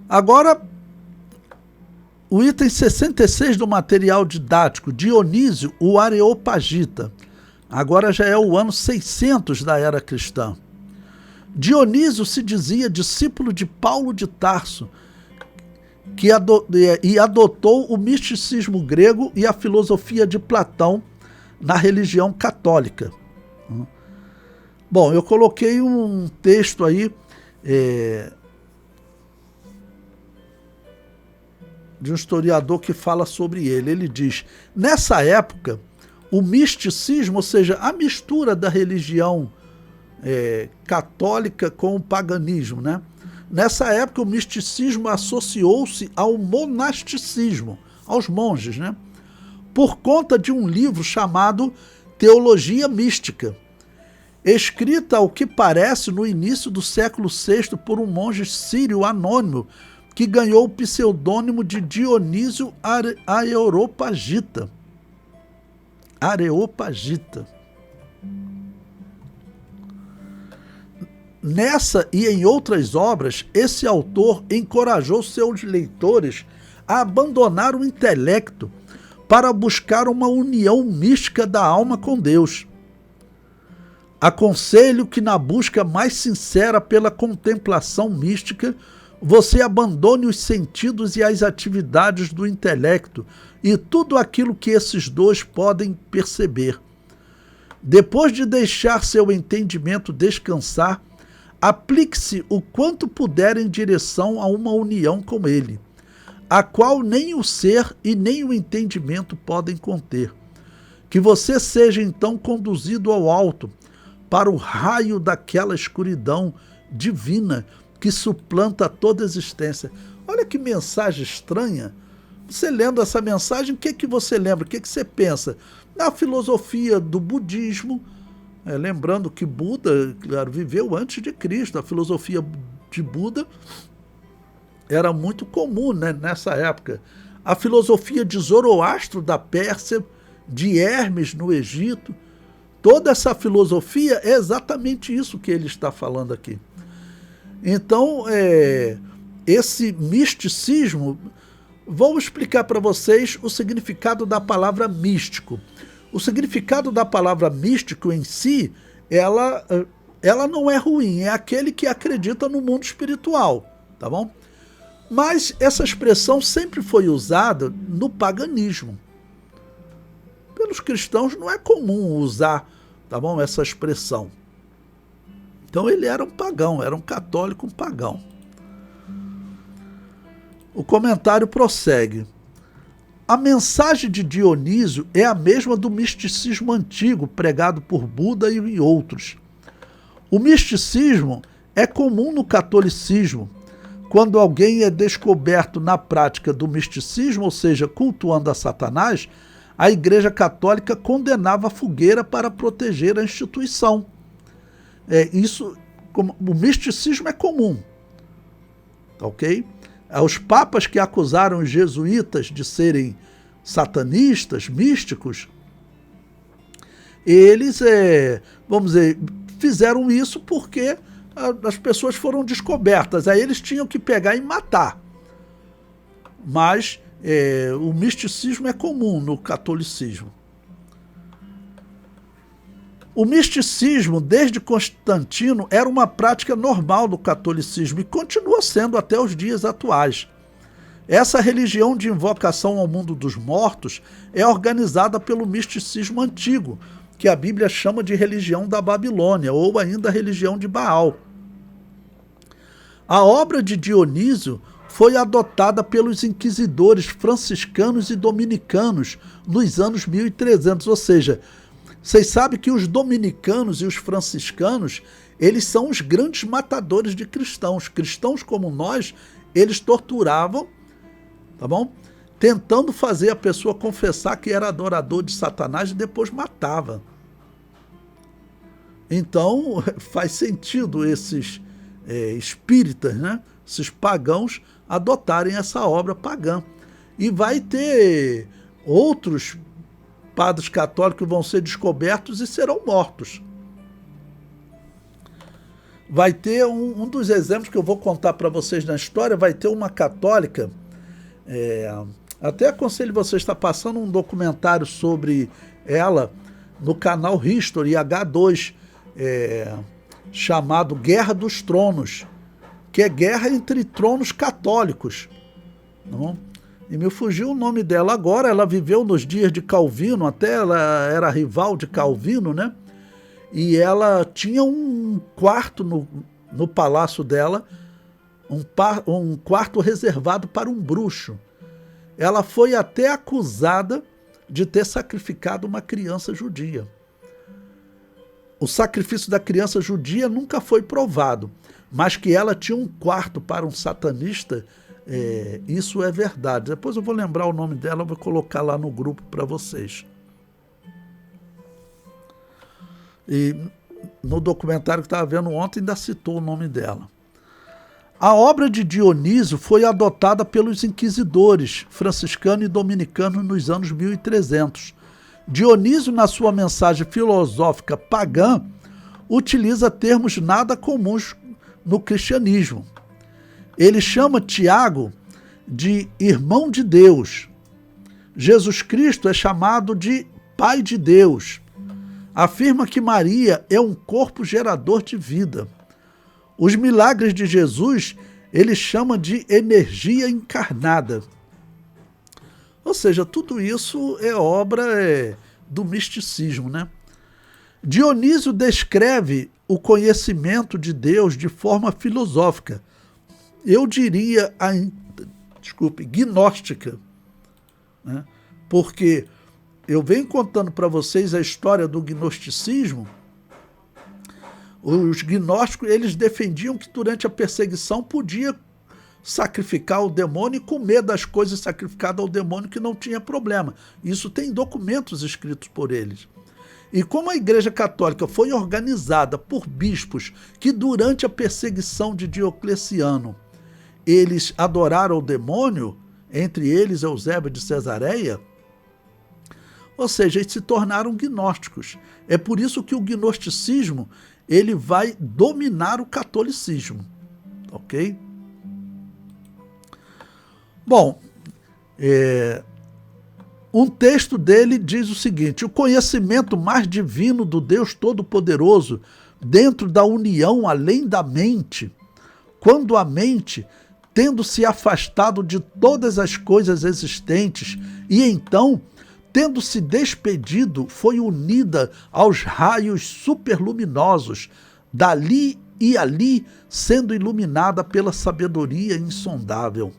Agora, o item 66 do material didático, Dionísio, o Areopagita. Agora já é o ano 600 da era cristã. Dionísio se dizia discípulo de Paulo de Tarso, e adotou o misticismo grego e a filosofia de Platão na religião católica. Bom, eu coloquei um texto aí de um historiador que fala sobre ele. Ele diz: nessa época, o misticismo, ou seja, a mistura da religião católica com o paganismo, né? Nessa época, o misticismo associou-se ao monasticismo, aos monges, né? Por conta de um livro chamado Teologia Mística, escrita, ao que parece, no início do século VI por um monge sírio anônimo, que ganhou o pseudônimo de Dionísio Areopagita. Areopagita. Nessa e em outras obras, esse autor encorajou seus leitores a abandonar o intelecto para buscar uma união mística da alma com Deus. Aconselho que, na busca mais sincera pela contemplação mística, você abandone os sentidos e as atividades do intelecto e tudo aquilo que esses dois podem perceber. Depois de deixar seu entendimento descansar, aplique-se o quanto puder em direção a uma união com ele, a qual nem o ser e nem o entendimento podem conter. Que você seja então conduzido ao alto, para o raio daquela escuridão divina que suplanta toda existência. Olha que mensagem estranha. Você lendo essa mensagem, o que você lembra? O que você pensa? Na filosofia do budismo, lembrando que Buda, claro, viveu antes de Cristo. A filosofia de Buda era muito comum, né, nessa época. A filosofia de Zoroastro da Pérsia, de Hermes no Egito, toda essa filosofia é exatamente isso que ele está falando aqui. Então, esse misticismo, vou explicar para vocês o significado da palavra místico. O significado da palavra místico em si, ela não é ruim, é aquele que acredita no mundo espiritual, tá bom? Mas essa expressão sempre foi usada no paganismo. Pelos cristãos não é comum usar, tá bom, essa expressão. Então ele era um pagão, era um católico, um pagão. O comentário prossegue. A mensagem de Dionísio é a mesma do misticismo antigo pregado por Buda e outros. O misticismo é comum no catolicismo. Quando alguém é descoberto na prática do misticismo, ou seja, cultuando a Satanás, a Igreja Católica condenava a fogueira para proteger a instituição. O misticismo é comum, ok? Os papas que acusaram os jesuítas de serem satanistas, místicos, eles, vamos dizer, fizeram isso porque as pessoas foram descobertas. Aí eles tinham que pegar e matar. Mas o misticismo é comum no catolicismo. O misticismo, desde Constantino, era uma prática normal do catolicismo e continua sendo até os dias atuais. Essa religião de invocação ao mundo dos mortos é organizada pelo misticismo antigo, que a Bíblia chama de religião da Babilônia, ou ainda religião de Baal. A obra de Dionísio foi adotada pelos inquisidores franciscanos e dominicanos nos anos 1300, ou seja, vocês sabem que os dominicanos e os franciscanos, eles são os grandes matadores de cristãos. Cristãos como nós, eles torturavam, tá bom? Tentando fazer a pessoa confessar que era adorador de Satanás e depois matava. Então, faz sentido esses espíritas, né? Esses pagãos adotarem essa obra pagã. E vai ter outros padres católicos que vão ser descobertos e serão mortos. vai ter um dos exemplos que eu vou contar para vocês na história, vai ter uma católica, até aconselho vocês, está passando um documentário sobre ela no canal History H2, chamado Guerra dos Tronos, que é guerra entre tronos católicos. Não? E me fugiu o nome dela agora. Ela viveu nos dias de Calvino, até ela era rival de Calvino, né? E ela tinha um quarto no palácio dela, um quarto reservado para um bruxo. Ela foi até acusada de ter sacrificado uma criança judia. O sacrifício da criança judia nunca foi provado, mas que ela tinha um quarto para um satanista, isso é verdade. Depois eu vou lembrar o nome dela, vou colocar lá no grupo para vocês. E no documentário que estava vendo ontem ainda citou o nome dela. A obra de Dionísio foi adotada pelos inquisidores franciscano e dominicano nos anos 1300. Dionísio, na sua mensagem filosófica pagã, utiliza termos nada comuns no cristianismo. Ele chama Tiago de irmão de Deus. Jesus Cristo é chamado de Pai de Deus. Afirma que Maria é um corpo gerador de vida. Os milagres de Jesus ele chama de energia encarnada. Ou seja, tudo isso é obra do misticismo, né? Dionísio descreve o conhecimento de Deus de forma filosófica. Eu diria, gnóstica, né? Porque eu venho contando para vocês a história do gnosticismo. Os gnósticos, eles defendiam que durante a perseguição podia sacrificar o demônio e comer das coisas sacrificadas ao demônio, que não tinha problema. Isso tem documentos escritos por eles. E como a Igreja Católica foi organizada por bispos que durante a perseguição de Diocleciano eles adoraram o demônio, entre eles Eusébio de Cesareia, ou seja, eles se tornaram gnósticos. É por isso que o gnosticismo ele vai dominar o catolicismo, ok? Bom, um texto dele diz o seguinte: o conhecimento mais divino do Deus Todo-Poderoso, dentro da união além da mente, quando a mente, tendo se afastado de todas as coisas existentes, e então, tendo se despedido, foi unida aos raios superluminosos, dali e ali, sendo iluminada pela sabedoria insondável.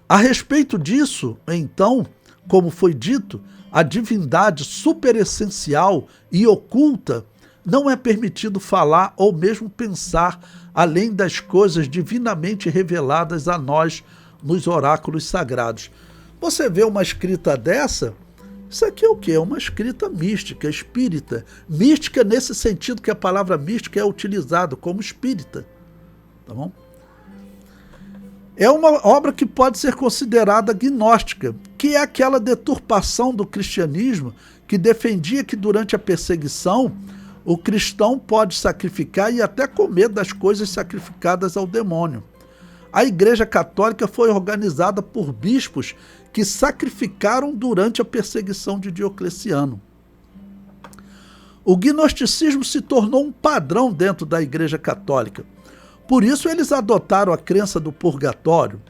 A respeito disso, então, como foi dito, a divindade superessencial e oculta não é permitido falar ou mesmo pensar além das coisas divinamente reveladas a nós nos oráculos sagrados. Você vê uma escrita dessa, isso aqui é o quê? É uma escrita mística, espírita. Mística nesse sentido que a palavra mística é utilizada como espírita. Tá bom? É uma obra que pode ser considerada gnóstica, que é aquela deturpação do cristianismo que defendia que durante a perseguição o cristão pode sacrificar e até comer das coisas sacrificadas ao demônio. A Igreja Católica foi organizada por bispos que sacrificaram durante a perseguição de Diocleciano. O gnosticismo se tornou um padrão dentro da Igreja Católica. Por isso eles adotaram a crença do purgatório.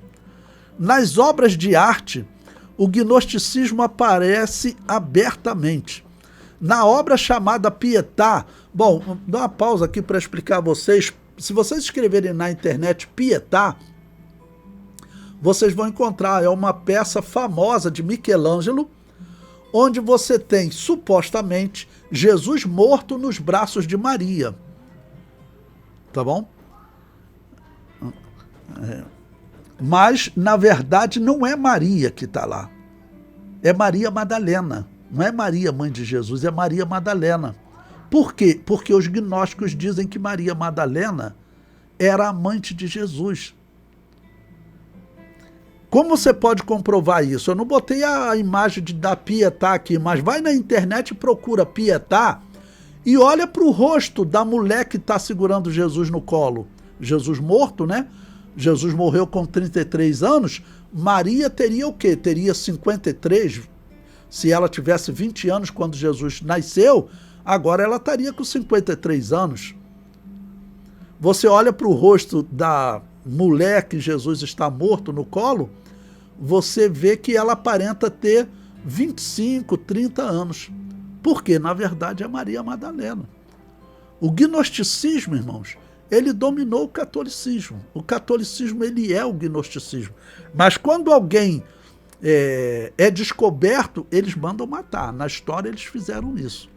Nas obras de arte, o gnosticismo aparece abertamente. Na obra chamada Pietà, bom, dá uma pausa aqui para explicar a vocês. Se vocês escreverem na internet Pietà, vocês vão encontrar, é uma peça famosa de Michelangelo, onde você tem, supostamente, Jesus morto nos braços de Maria. Tá bom? Mas, na verdade, não é Maria que está lá. É Maria Madalena. Não é Maria, mãe de Jesus, é Maria Madalena. Por quê? Porque os gnósticos dizem que Maria Madalena era amante de Jesus. Como você pode comprovar isso? Eu não botei a imagem da Pietà aqui, mas vai na internet e procura Pietà E olha para o rosto da mulher que está segurando Jesus no colo. Jesus morto, né? Jesus morreu com 33 anos. Maria teria o quê? Teria 53. Se ela tivesse 20 anos quando Jesus nasceu, agora ela estaria com 53 anos. Você olha para o rosto da mulher que Jesus está morto no colo, você vê que ela aparenta ter 25, 30 anos. Porque, na verdade, é Maria Madalena. O gnosticismo, irmãos, ele dominou o catolicismo. O catolicismo, ele é o gnosticismo. Mas quando alguém é descoberto, eles mandam matar. Na história, eles fizeram isso.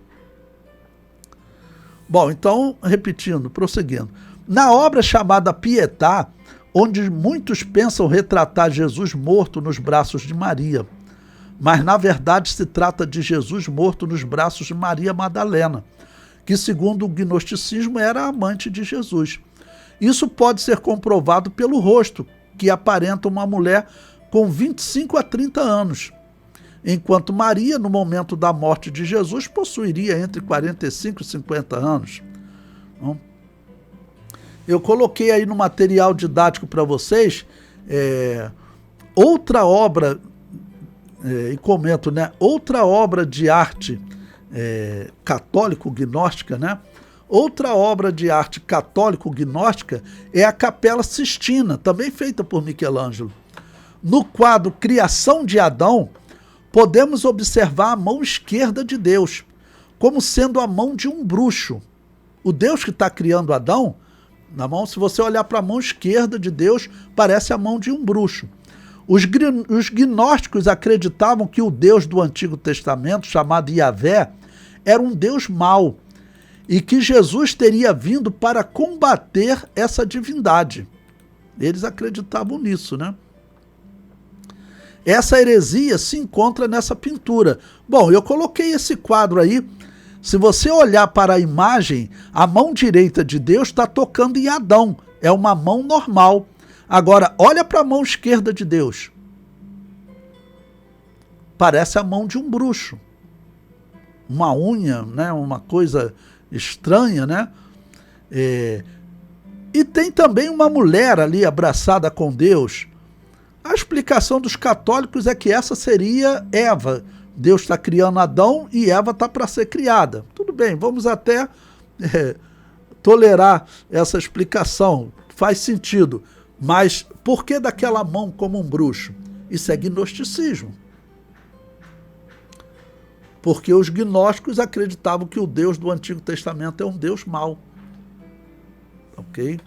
Bom, então, repetindo, prosseguindo. Na obra chamada Pietà, onde muitos pensam retratar Jesus morto nos braços de Maria, mas na verdade se trata de Jesus morto nos braços de Maria Madalena, que segundo o gnosticismo era a amante de Jesus. Isso pode ser comprovado pelo rosto, que aparenta uma mulher com 25 a 30 anos, enquanto Maria, no momento da morte de Jesus, possuiria entre 45 e 50 anos. Eu coloquei aí no material didático para vocês outra obra, e comento, né? Outra obra de arte católico-gnóstica, né? Outra obra de arte católico-gnóstica é a Capela Sistina, também feita por Michelangelo. No quadro Criação de Adão, podemos observar a mão esquerda de Deus, como sendo a mão de um bruxo. O Deus que está criando Adão, na mão, se você olhar para a mão esquerda de Deus, parece a mão de um bruxo. Os gnósticos acreditavam que o Deus do Antigo Testamento, chamado Yahvé, era um Deus mau e que Jesus teria vindo para combater essa divindade. Eles acreditavam nisso, né? Essa heresia se encontra nessa pintura. Bom, eu coloquei esse quadro aí. Se você olhar para a imagem, a mão direita de Deus está tocando em Adão. É uma mão normal. Agora, olha para a mão esquerda de Deus. Parece a mão de um bruxo. Uma unha, né? Uma coisa estranha, né? E tem também uma mulher ali abraçada com Deus. A explicação dos católicos é que essa seria Eva. Deus está criando Adão e Eva está para ser criada. Tudo bem, vamos até tolerar essa explicação. Faz sentido. Mas por que daquela mão como um bruxo? Isso é gnosticismo. Porque os gnósticos acreditavam que o Deus do Antigo Testamento é um Deus mau. Ok?